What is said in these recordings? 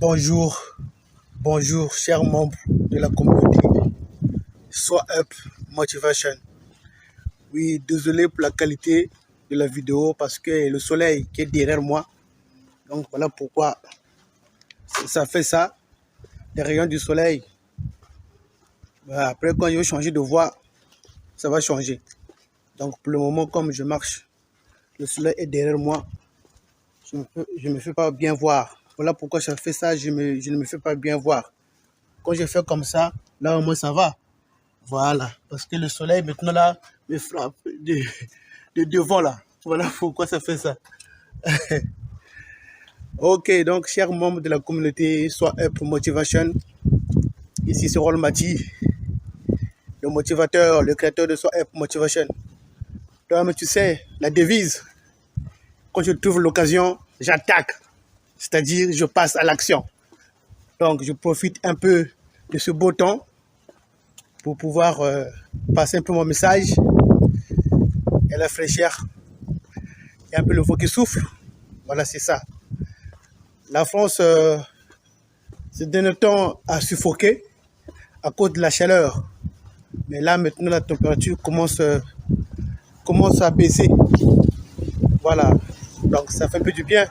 Bonjour, bonjour, chers membres de la communauté. Sois Up Motivation. Oui, désolé pour la qualité de la vidéo parce que le soleil qui est derrière moi. Donc voilà pourquoi ça fait ça. Les rayons du soleil. Après, quand je vais changer de voix, ça va changer. Donc pour le moment, comme je marche, le soleil est derrière moi. Je ne me fais pas bien voir. Voilà pourquoi ça fait ça, je ne me fais pas bien voir. Quand je fais comme ça, là au moins ça va. Voilà, parce que le soleil maintenant là me frappe de devant là. Voilà pourquoi ça fait ça. Ok, donc chers membres de la communauté, soit Up Motivation. Ici c'est Rol Mati, le motivateur, le créateur de Soit Up Motivation. Toi, mais tu sais, la devise, quand je trouve l'occasion, j'attaque. C'est-à-dire, je passe à l'action. Donc, je profite un peu de ce beau temps pour pouvoir passer un peu mon message. Il y a la fraîcheur, il y a un peu le vent qui souffle. Voilà, c'est ça. La France, ces derniers temps, a suffoqué à cause de la chaleur. Mais là, maintenant, la température commence à baisser. Voilà. Donc, ça fait un peu du bien.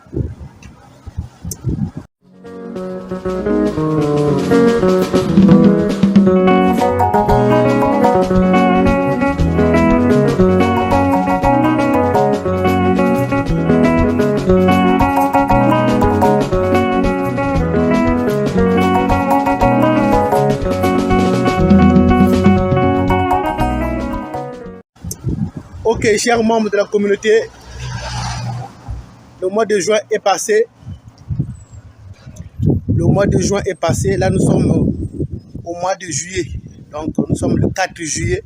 Ok, chers membres de la communauté, le mois de juin est passé. Le mois de juin est passé. Là, nous sommes au mois de juillet. Donc, nous sommes le 4 juillet,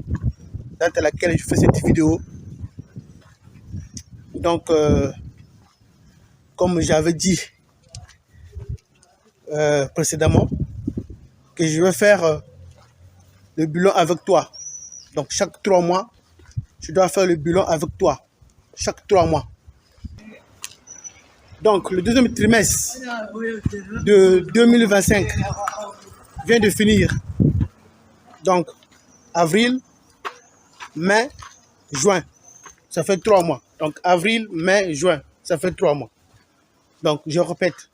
date à laquelle je fais cette vidéo. Donc, comme j'avais dit précédemment, que je vais faire le bilan avec toi. Donc, chaque 3 mois, je dois faire le bilan avec toi. Chaque 3 mois. Donc, le deuxième trimestre de 2025 vient de finir. Donc, avril, mai, juin. Ça fait 3 mois. Donc, avril, mai, juin. Ça fait 3 mois. Donc, je répète.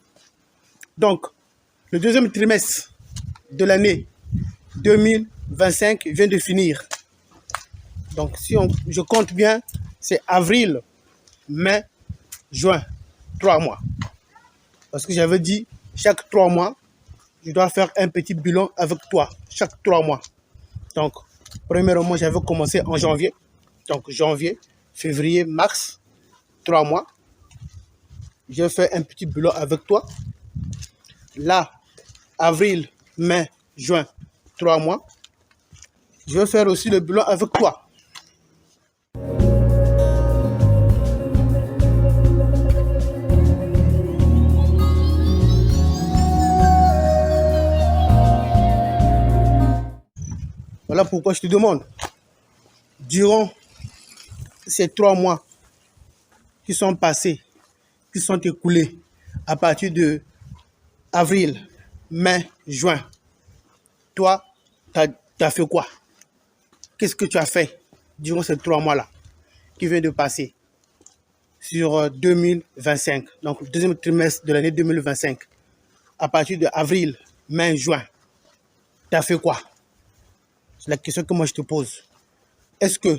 Donc, le deuxième trimestre de l'année 2025 vient de finir. Donc, si je compte bien, c'est avril, mai, juin. 3 mois. Parce que j'avais dit, chaque 3 mois, je dois faire un petit bilan avec toi. Chaque 3 mois. Donc, premièrement, j'avais commencé en janvier. Donc, janvier, février, mars, 3 mois. Je fais un petit bilan avec toi. Là, avril, mai, juin, 3 mois. Je vais faire aussi le bilan avec toi. Voilà pourquoi je te demande, durant ces 3 mois qui sont passés, qui sont écoulés à partir de avril, mai, juin, toi, tu as fait quoi? Qu'est-ce que tu as fait durant ces 3 mois-là qui viennent de passer sur 2025, donc le deuxième trimestre de l'année 2025, à partir de avril, mai, juin, tu as fait quoi? C'est la question que moi je te pose. Est-ce que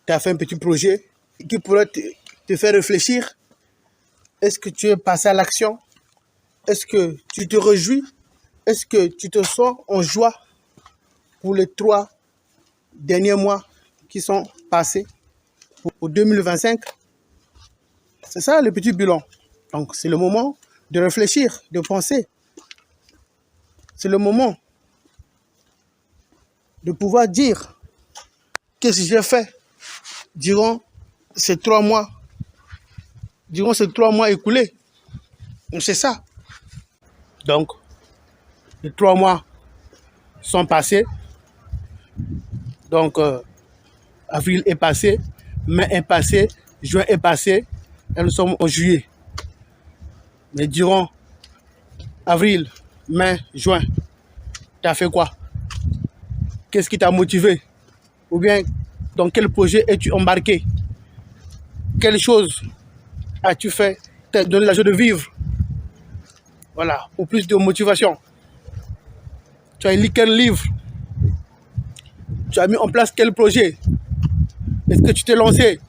tu as fait un petit projet qui pourrait te faire réfléchir? Est-ce que tu es passé à l'action? Est-ce que tu te réjouis? Est-ce que tu te sens en joie pour les 3 derniers mois qui sont passés pour 2025? C'est ça le petit bilan. Donc c'est le moment de réfléchir, de penser. C'est le moment de pouvoir dire qu'est-ce que j'ai fait durant ces 3 mois, écoulés. Donc c'est ça. Donc, les 3 mois sont passés. Donc, avril est passé, mai est passé, juin est passé, et nous sommes en juillet. Mais durant avril, mai, juin, tu as fait quoi? Qu'est-ce qui t'a motivé? Ou bien, dans quel projet es-tu embarqué? Quelle chose as-tu fait? T'as donné la joie de vivre? Voilà, pour plus de motivation. Tu as lu quel livre? Tu as mis en place quel projet? Est-ce que tu t'es lancé?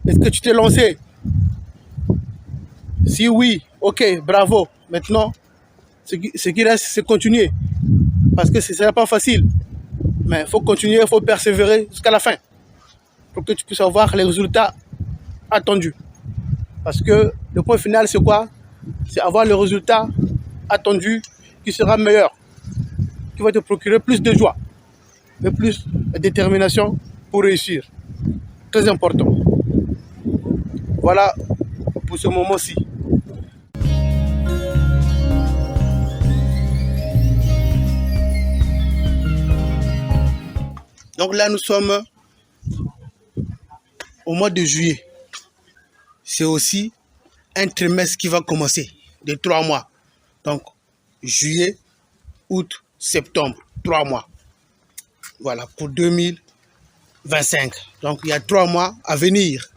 Est-ce que tu t'es lancé? Si oui, ok, bravo. Maintenant, ce qui reste, c'est continuer. Parce que ce ne sera pas facile. Mais il faut continuer, il faut persévérer jusqu'à la fin. Pour que tu puisses avoir les résultats attendus. Parce que le point final, c'est quoi? C'est avoir le résultat attendu qui sera meilleur. Qui va te procurer plus de joie. Et plus de détermination pour réussir. Très important. Voilà pour ce moment-ci. Donc là, nous sommes au mois de juillet. C'est aussi un trimestre qui va commencer de 3 mois. Donc, juillet, août, septembre, 3 mois. Voilà, pour 2025. Donc, il y a 3 mois à venir.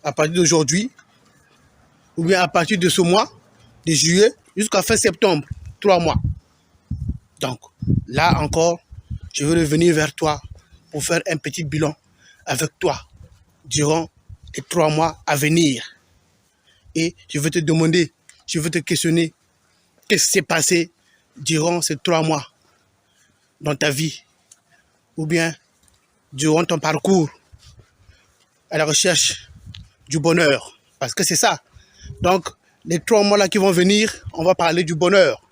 À partir d'aujourd'hui, ou bien à partir de ce mois, de juillet, jusqu'à fin septembre, 3 mois. Donc, là encore, je veux revenir vers toi pour faire un petit bilan avec toi durant les 3 mois à venir. Et je veux te demander, je veux te questionner, qu'est-ce qui s'est passé durant ces 3 mois dans ta vie, ou bien durant ton parcours à la recherche du bonheur. Parce que c'est ça. Donc, les 3 mois là qui vont venir, on va parler du bonheur,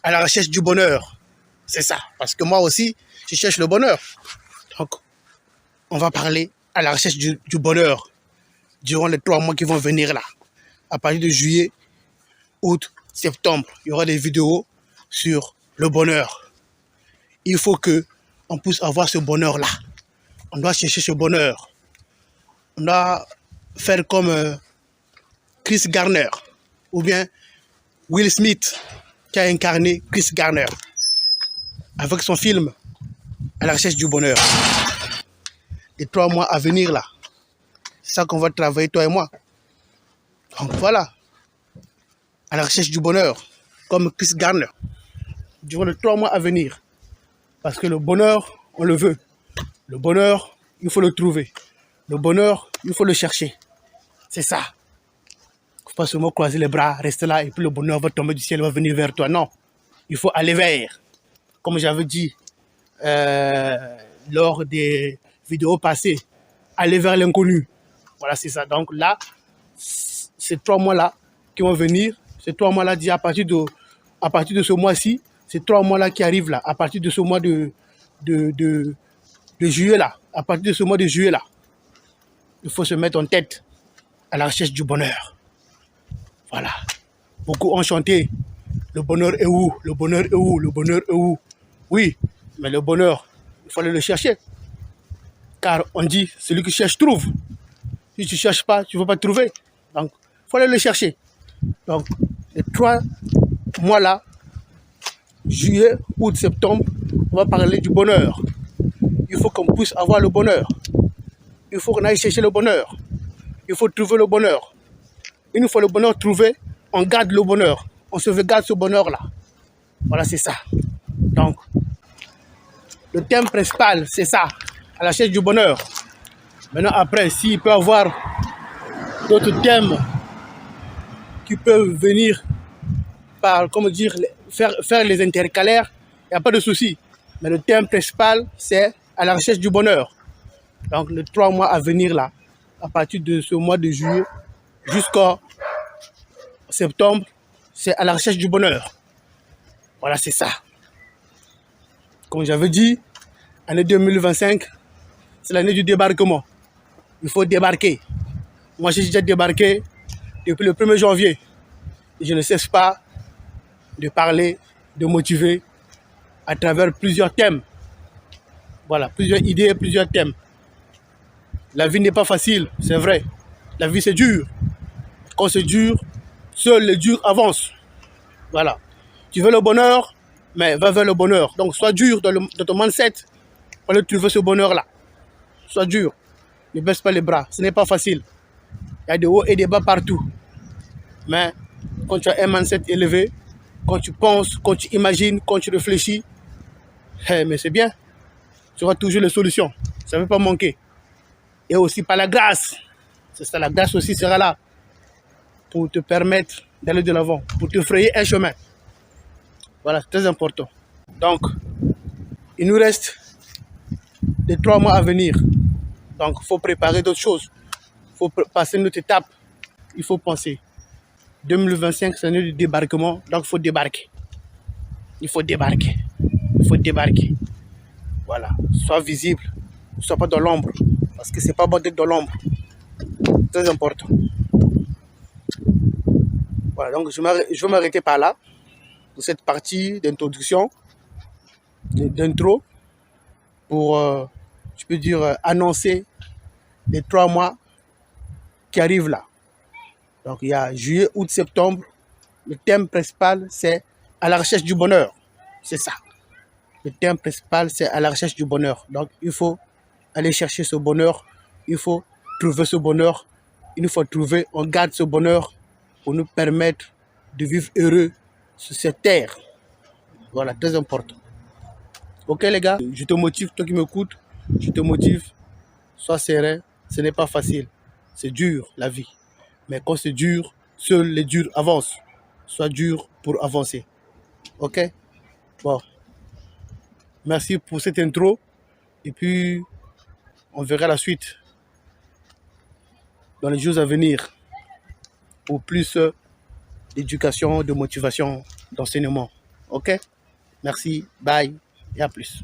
à la recherche du bonheur. C'est ça. Parce que moi aussi, je cherche le bonheur. Donc, on va parler à la recherche du bonheur durant les 3 mois qui vont venir là. À partir de juillet, août, septembre, il y aura des vidéos sur le bonheur. Il faut que on puisse avoir ce bonheur-là. On doit chercher ce bonheur. On doit faire comme Chris Garner ou bien Will Smith qui a incarné Chris Garner avec son film à la recherche du bonheur. Les 3 mois à venir là, c'est ça qu'on va travailler toi et moi. Donc voilà, à la recherche du bonheur, comme Chris Garner, durant les 3 mois à venir. Parce que le bonheur, on le veut. Le bonheur, il faut le trouver. Le bonheur, il faut le chercher. C'est ça. Il ne faut pas seulement croiser les bras, rester là et puis le bonheur va tomber du ciel, va venir vers toi. Non, il faut aller vers. Comme j'avais dit lors des vidéos passées, aller vers l'inconnu. Voilà, c'est ça. Donc là, ces 3 mois-là qui vont venir, ces 3 mois-là, à partir de ce mois-ci, ces 3 mois-là qui arrivent là, à partir de ce mois de juillet là, à partir de ce mois de juillet là, il faut se mettre en tête à la recherche du bonheur. Voilà. Beaucoup ont chanté, le bonheur est où? Le bonheur est où? Le bonheur est où? Oui, mais le bonheur, il faut aller le chercher. Car on dit, celui qui cherche trouve. Si tu ne cherches pas, tu ne vas pas trouver. Donc, il faut aller le chercher. Donc, les 3 mois là, juillet, août, septembre, on va parler du bonheur. Il faut qu'on puisse avoir le bonheur. Il faut qu'on aille chercher le bonheur. Il faut trouver le bonheur. Une fois le bonheur trouvé, on garde le bonheur. On sauvegarde ce bonheur-là. Voilà, c'est ça. Donc, le thème principal, c'est ça, à la recherche du bonheur. Maintenant, après, s'il peut y avoir d'autres thèmes qui peuvent venir par, comment dire, faire les intercalaires, il n'y a pas de souci. Mais le thème principal, c'est à la recherche du bonheur. Donc, les 3 mois à venir là, à partir de ce mois de juillet jusqu'en septembre, c'est à la recherche du bonheur. Voilà, c'est ça. Comme j'avais dit, année 2025, c'est l'année du débarquement. Il faut débarquer. Moi, j'ai déjà débarqué depuis le 1er janvier. Et je ne cesse pas de parler, de motiver à travers plusieurs thèmes. Voilà, plusieurs idées, plusieurs thèmes. La vie n'est pas facile, c'est vrai. La vie, c'est dur. Quand c'est dur, seuls les durs avancent. Voilà. Tu veux le bonheur, mais va vers le bonheur. Donc, sois dur dans ton mindset. Voilà, tu veux ce bonheur-là. Sois dur. Ne baisse pas les bras. Ce n'est pas facile. Il y a des hauts et des bas partout. Mais quand tu as un mindset élevé, quand tu penses, quand tu imagines, quand tu réfléchis, mais c'est bien. Tu auras toujours les solutions. Ça ne va pas manquer. Et aussi par la grâce. C'est ça, la grâce aussi sera là pour te permettre d'aller de l'avant, pour te frayer un chemin. Voilà, c'est très important. Donc, il nous reste les 3 mois à venir. Donc, il faut préparer d'autres choses. Il faut passer notre étape. Il faut penser. 2025, c'est l'année du débarquement. Donc, il faut débarquer. Il faut débarquer. Il faut débarquer. Voilà. Sois visible. Sois pas dans l'ombre. Parce que c'est pas bon d'être dans l'ombre. Très important. Voilà. Donc, je vais m'arrêter par là. Pour cette partie d'introduction, d'intro. Pour, je peux dire, annoncer les 3 mois qui arrivent là. Donc, il y a juillet, août, septembre. Le thème principal, c'est à la recherche du bonheur. C'est ça. Le thème principal, c'est à la recherche du bonheur. Donc, il faut aller chercher ce bonheur. Il faut trouver ce bonheur. Il faut trouver, on garde ce bonheur pour nous permettre de vivre heureux sur cette terre. Voilà, très important. Ok les gars, je te motive, toi qui m'écoutes, je te motive. Sois serein, ce n'est pas facile. C'est dur, la vie. Mais quand c'est dur, seuls les durs avancent. Sois dur pour avancer. Ok? Bon. Merci pour cette intro. Et puis, on verra la suite dans les jours à venir pour plus d'éducation, de motivation, d'enseignement. Ok? Merci, bye et à plus.